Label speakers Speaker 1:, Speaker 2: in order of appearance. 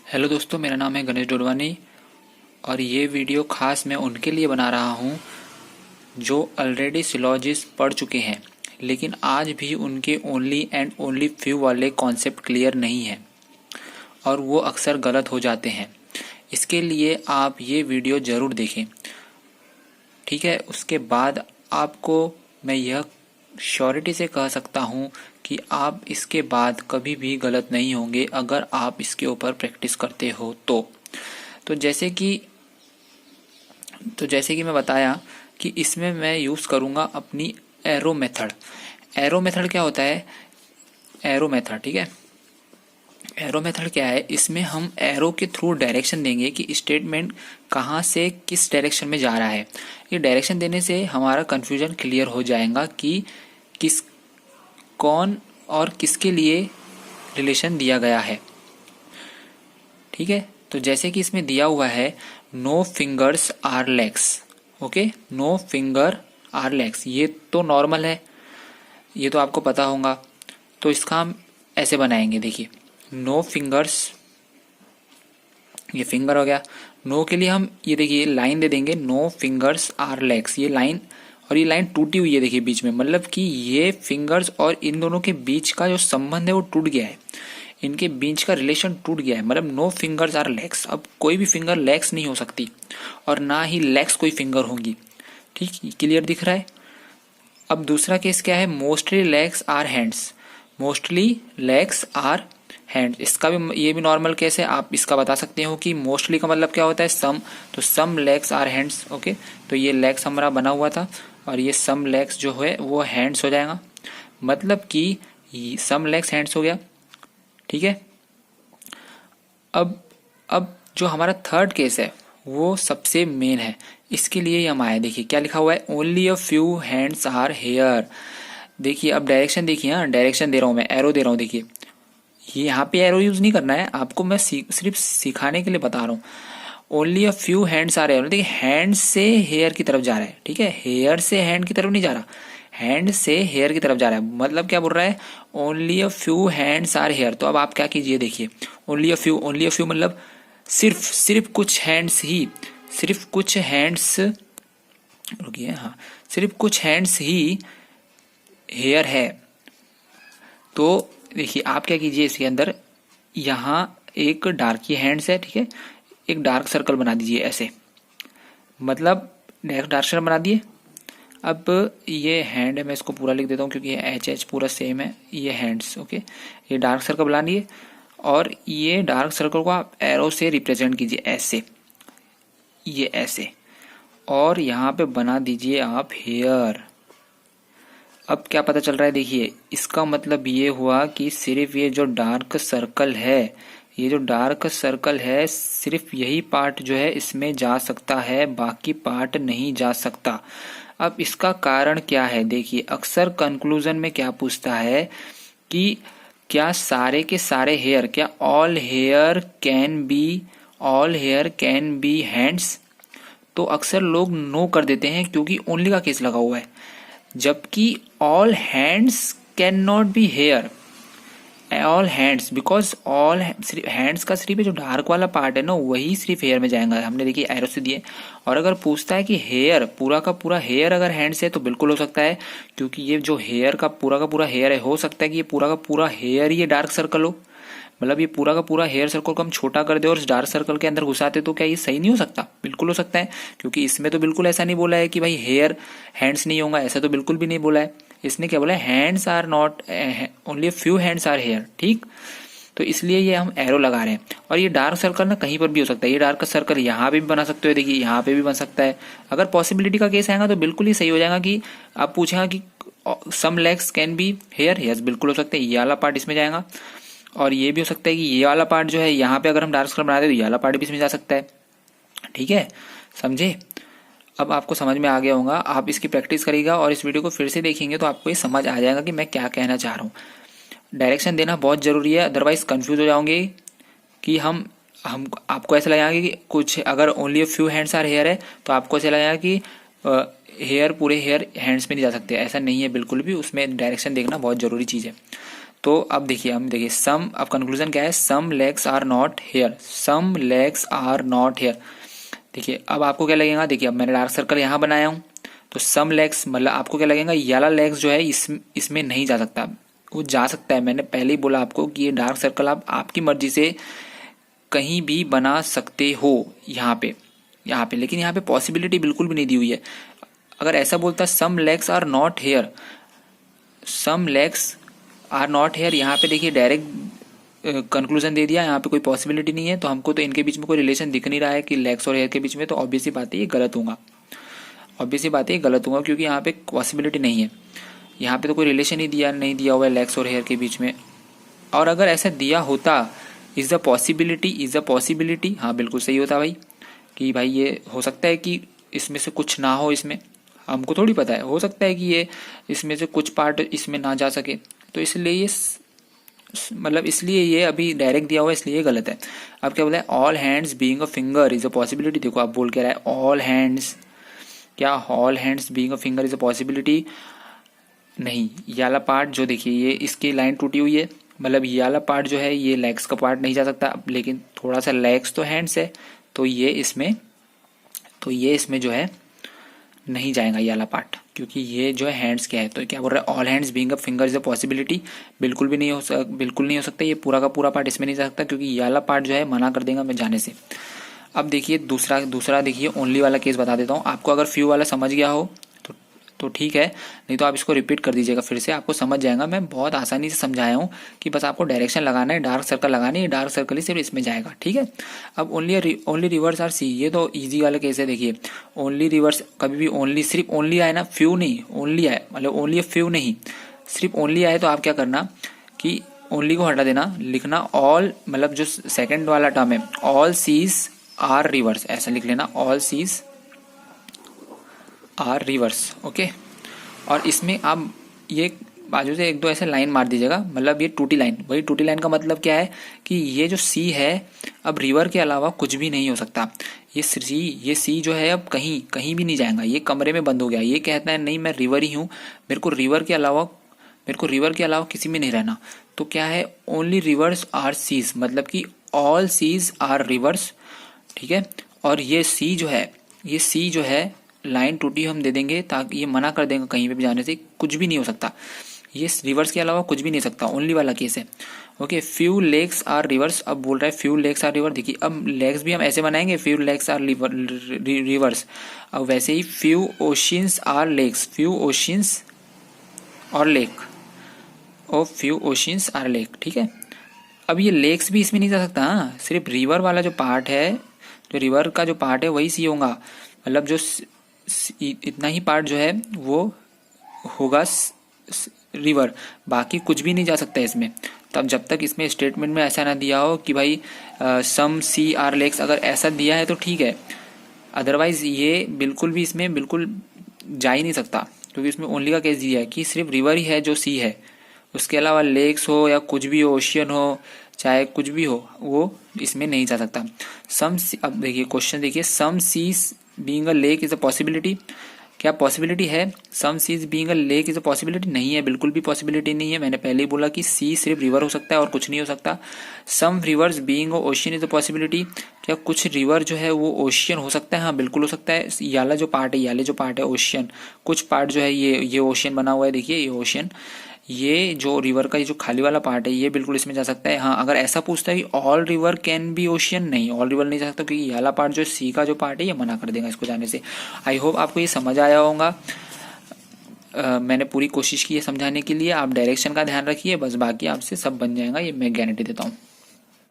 Speaker 1: Hello दोस्तों, मेरा नाम है गणेश डोडवानी और ये वीडियो खास मैं उनके लिए बना रहा हूँ जो ऑलरेडी सिलॉजिस्ट पढ़ चुके हैं, लेकिन आज भी उनके ओनली एंड ओनली फ्यू वाले कॉन्सेप्ट क्लियर नहीं है और वो अक्सर गलत हो जाते हैं। इसके लिए आप ये वीडियो ज़रूर देखें, ठीक है। उसके बाद आपको मैं यह श्योरिटी से कह सकता हूँ कि आप इसके बाद कभी भी गलत नहीं होंगे अगर आप इसके ऊपर प्रैक्टिस करते हो तो जैसे कि मैं बताया कि इसमें मैं यूज़ करूँगा अपनी एरो मेथड। एरो मेथड क्या होता है? एरो मेथड, ठीक है। एरो मेथड क्या है? इसमें हम एरो के थ्रू डायरेक्शन देंगे कि स्टेटमेंट कहाँ से किस डायरेक्शन में जा रहा है। ये डायरेक्शन देने से हमारा कन्फ्यूजन क्लियर हो जाएगा कि कौन और किसके लिए रिलेशन दिया गया है, ठीक है। तो जैसे कि इसमें दिया हुआ है no fingers are legs, okay, no finger are legs, ये तो नॉर्मल है, ये तो आपको पता होगा। तो इसका हम ऐसे बनाएंगे, देखिए, नो फिंगर्स, ये फिंगर हो गया। नो के लिए हम ये देखिए लाइन दे देंगे, नो फिंगर्स आर लेग्स, ये लाइन, और ये लाइन टूटी हुई है देखिए बीच में, मतलब कि ये फिंगर्स और इन दोनों के बीच का जो संबंध है वो टूट गया है, इनके बीच का रिलेशन टूट गया है। मतलब नो फिंगर्स आर लेग्स, अब कोई भी फिंगर लेग्स नहीं हो सकती और ना ही लेग्स कोई फिंगर होंगी, ठीक, क्लियर दिख रहा है। अब दूसरा केस क्या है? Mostly legs are hands, mostly legs are hands, इसका भी, ये भी नॉर्मल केस है। आप इसका बता सकते हो कि मोस्टली का मतलब क्या होता है? सम, तो सम लेग्स आर हैंड्स, ओके। तो ये लेग्स हमारा बना हुआ था और ये सम लेग्स जो है वो हैंड्स हो जाएगा, मतलब कि सम लेग्स हैंड्स हो गया, ठीक है। अब जो हमारा थर्ड केस है वो सबसे मेन है, इसके लिए हम आए। देखिए क्या लिखा हुआ है, only a few hands are hair. देखिए अब डायरेक्शन देखिए, हाँ डायरेक्शन दे रहा हूँ मैं, एरो दे रहा हूँ। देखिए ये यहाँ पे एरो यूज नहीं करना है आपको, मैं सिर्फ सिखाने के लिए बता रहा हूँ। Only a few hands are hair, देखिए हैंड से हेयर की तरफ जा रहा है, ठीक है, हेयर से हैंड की तरफ नहीं जा रहा, हैंड से हेयर की तरफ जा रहा है। मतलब क्या बोल रहा है? Only a few hands are hair. तो अब आप क्या कीजिए, देखिए ओनली अ फ्यू मतलब सिर्फ कुछ हैंड्स ही, सिर्फ कुछ हैंड्स, रुकिए, हाँ, सिर्फ कुछ हैंड्स ही हेयर है। तो देखिए आप क्या कीजिए, इसके अंदर यहाँ एक डार्क, ये हैंड्स है, ठीक है, एक डार्क सर्कल बना दीजिए ऐसे, मतलब डार्क सर्कल बना दिए। अब ये हैंड है, मैं इसको पूरा लिख देता हूँ क्योंकि एच पूरा सेम है, ये हैंड्स, ओके। ये डार्क सर्कल बना लिए और ये डार्क सर्कल को आप एरो से रिप्रेजेंट कीजिए ऐसे, ये ऐसे, और यहाँ पे बना दीजिए आप हेयर। अब क्या पता चल रहा है? देखिए इसका मतलब ये हुआ कि सिर्फ ये जो डार्क सर्कल है, ये जो डार्क सर्कल है, सिर्फ यही पार्ट जो है इसमें जा सकता है, बाकी पार्ट नहीं जा सकता। अब इसका कारण क्या है? देखिए अक्सर कंक्लूजन में क्या पूछता है कि क्या सारे के सारे हेयर, क्या all hair can be hands? तो अक्सर लोग नो कर देते हैं क्योंकि ओनली का केस लगा हुआ है, जबकि all hands can not be here, all hands, because all सिर्फ हैंड्स का सिर्फ जो डार्क वाला पार्ट है ना वही सिर्फ हेयर में जाएगा, हमने देखिए एरो से दिए। और अगर पूछता है कि हेयर, पूरा का पूरा हेयर अगर हैंड्स है तो बिल्कुल हो सकता है, क्योंकि ये जो हेयर का पूरा हेयर है, हो सकता है कि ये पूरा का पूरा हेयर ही ये डार्क सर्कल हो, मतलब ये पूरा का पूरा हेयर सर्कल को हम छोटा कर दे और इस डार्क सर्कल के अंदर घुसाते, तो क्या ये सही नहीं हो सकता? बिल्कुल हो सकता है, क्योंकि इसमें तो बिल्कुल ऐसा नहीं बोला है कि भाई हेयर हैंड्स नहीं होगा, ऐसा तो बिल्कुल भी नहीं बोला है। इसने क्या बोला है? Hands are not, only few hands are hair, ठीक। तो इसलिए ये हम एरो लगा रहे हैं। और ये डार्क सर्कल ना कहीं पर भी हो सकता है, ये डार्क सर्कल यहाँ पे भी बना सकते हो, देखिए यहाँ पे भी बन सकता है। अगर पॉसिबिलिटी का केस आएगा तो बिल्कुल ही सही हो जाएगा कि आप पूछेगा कि some legs can be here, yes बिल्कुल हो सकता है, ये वाला पार्ट इसमें जाएगा। और ये भी हो सकता है कि ये वाला पार्ट जो है यहाँ पे अगर हम डार्क सर्कल बना दे तो ये वाला पार्ट भी इसमें जा सकता है, ठीक है, समझे? अब आपको समझ में आ गया होगा, आप इसकी प्रैक्टिस करिएगा और इस वीडियो को फिर से देखेंगे तो आपको ये समझ आ जाएगा कि मैं क्या कहना चाह रहा हूँ। डायरेक्शन देना बहुत जरूरी है, अदरवाइज कंफ्यूज हो जाओगे कि हम आपको ऐसा लगेगा कि कुछ, अगर only few hands are hair है तो आपको ऐसा लगेगा कि हेयर, पूरे हेयर हैंड्स में नहीं जा सकते, ऐसा नहीं है बिल्कुल भी, उसमें डायरेक्शन देखना बहुत जरूरी चीज़ है। तो अब देखिए, हम देखिए सम, अब कंक्लूजन क्या है, some legs are not here, some legs are not here. देखिए अब आपको क्या लगेगा, देखिए अब मैंने डार्क सर्कल यहाँ बनाया हूँ, तो सम लेग्स मतलब आपको क्या लगेगा, ये वाला लेग्स जो है इसमें नहीं जा सकता, वो जा सकता है। मैंने पहले ही बोला आपको कि ये डार्क सर्कल आप आपकी मर्जी से कहीं भी बना सकते हो यहाँ पे, लेकिन यहाँ पे पॉसिबिलिटी बिल्कुल भी नहीं दी हुई है। अगर ऐसा बोलता some legs are not here, some legs are not here, यहाँ पे देखिए डायरेक्ट कंक्लूजन दे दिया, यहाँ पे कोई पॉसिबिलिटी नहीं है, तो हमको तो इनके बीच में कोई रिलेशन दिख नहीं रहा है कि लेग्स और हेयर के बीच में, तो ऑब्वियसली बात है ये गलत होगा, ऑब्वियसली बात है ये गलत होगा, क्योंकि यहाँ पे पॉसिबिलिटी नहीं है, यहाँ पे तो कोई रिलेशन ही नहीं दिया हुआ है लेग्स और हेयर के बीच में। और अगर ऐसा दिया होता, इज द पॉसिबिलिटी, हाँ बिल्कुल सही होता भाई, कि भाई ये हो सकता है कि इसमें से कुछ ना हो, इसमें हमको थोड़ी पता है, हो सकता है कि ये इसमें से कुछ पार्ट इसमें ना जा सके, तो इसलिए ये मतलब इसलिए ये अभी डायरेक्ट दिया हुआ है, इसलिए ये गलत है। अब क्या बोला है, all hands being a finger is a possibility. देखो आप बोल के रहा है ऑल हैंड्स, क्या all hands being a finger is a possibility, नहीं, ये वाला पार्ट जो देखिए ये इसकी लाइन टूटी हुई है, मतलब ये वाला पार्ट जो है ये लेग्स का पार्ट नहीं जा सकता, लेकिन थोड़ा सा लेग्स तो हैंड्स है, तो ये इसमें जो है नहीं जाएगा ये वाला पार्ट, क्योंकि ये जो है हैंड्स क्या है, तो क्या बोल रहा है all hands being a finger is a possibility, बिल्कुल नहीं हो सकता, ये पूरा का पूरा पार्ट इसमें नहीं जा सकता, क्योंकि ये वाला पार्ट जो है मना कर देगा मैं जाने से। अब देखिए दूसरा देखिए ओनली वाला केस बता देता हूँ आपको, अगर फ्यू वाला समझ गया हो तो ठीक है, नहीं तो आप इसको रिपीट कर दीजिएगा फिर से, आपको समझ जाएगा। मैं बहुत आसानी से समझाया हूँ कि बस आपको डायरेक्शन लगाना है, डार्क सर्कल लगानी है, डार्क सर्कल ही सिर्फ इसमें जाएगा, ठीक है। अब ओनली रिवर्स आर सी, ये तो इजी वाला केस है। देखिए ओनली रिवर्स, कभी भी ओनली सिर्फ ओनली आए ना, फ्यू नहीं, ओनली आए मतलब ओनली फ्यू नहीं, सिर्फ ओनली आए तो आप क्या करना कि ओनली को हटा देना, लिखना ऑल, मतलब जो सेकेंड वाला टर्म है ऑल सीज आर रिवर्स, ऐसा लिख लेना, all seas are rivers, okay. और इसमें आप ये बाजू से एक दो ऐसे लाइन मार दीजिएगा, मतलब ये टूटी लाइन, वही टूटी लाइन का मतलब क्या है कि ये जो सी है अब रिवर के अलावा कुछ भी नहीं हो सकता, ये सी जो है अब कहीं भी नहीं जाएगा, ये कमरे में बंद हो गया, ये कहता है नहीं मैं रिवर ही हूँ, मेरे को रिवर के अलावा किसी में नहीं रहना, तो क्या है ओनली रिवर्स आर सीज, मतलब कि ऑल सीज आर रिवर्स, ठीक है। और ये सी जो है लाइन टूटी हम दे देंगे ताकि ये मना कर देंगे कहीं पे भी जाने से, कुछ भी नहीं हो सकता, ये रिवर्स के अलावा कुछ भी नहीं सकता, ओनली वाला केस है, okay. Few legs are rivers, अब बोल रहा है फ्यू लेग्स आर रिवर, देखिए अब लेग्स भी हम ऐसे बनाएंगे फ्यू लेग्स आर रिवर्स, अब वैसे ही few oceans are lakes, few oceans और लेक, और फ्यू ओशियंस आर लेक, ठीक है। अब ये लेक्स भी इसमें नहीं जा सकता, हाँ सिर्फ रिवर वाला जो पार्ट है, जो रिवर का जो पार्ट है वही सी होगा, मतलब जो इतना ही पार्ट जो है वो होगा रिवर, बाकी कुछ भी नहीं जा सकता इसमें। तब जब तक इसमें स्टेटमेंट में ऐसा ना दिया हो कि भाई सम सी आर लेक्स, अगर ऐसा दिया है तो ठीक है, अदरवाइज ये बिल्कुल भी इसमें बिल्कुल जा ही नहीं सकता, क्योंकि इसमें ओनली का केस दिया है कि सिर्फ रिवर ही है जो सी है, उसके अलावा लेक्स हो या कुछ भी हो, ओशियन हो चाहे कुछ भी हो, वो इसमें नहीं जा सकता। अब देखिए क्वेश्चन देखिए, some seas being a lake is a possibility, क्या पॉसिबिलिटी है, some seas being a lake is a possibility, नहीं है, बिल्कुल भी पॉसिबिलिटी नहीं है, मैंने पहले ही बोला कि सी सिर्फ रिवर हो सकता है और कुछ नहीं हो सकता। Some rivers being a ocean is a possibility, क्या कुछ रिवर जो है वो ओशियन हो सकता है, हाँ बिल्कुल हो सकता है, याला जो पार्ट है ओशियन, कुछ पार्ट जो है ये ओशियन बना हुआ है, देखिए ये ओशियन, ये जो रिवर का ये जो खाली वाला पार्ट है ये बिल्कुल इसमें जा सकता है। हाँ अगर ऐसा पूछता है कि all river can be ocean, नहीं ऑल रिवर नहीं जा सकता, क्योंकि ये वाला पार्ट जो सी का जो पार्ट है ये मना कर देगा इसको जाने से। आई होप आपको ये समझ आया होगा, मैंने पूरी कोशिश की है समझाने के लिए, आप डायरेक्शन का ध्यान रखिए बस, बाकी आपसे सब बन जाएगा, ये मैं गारंटी देता हूँ।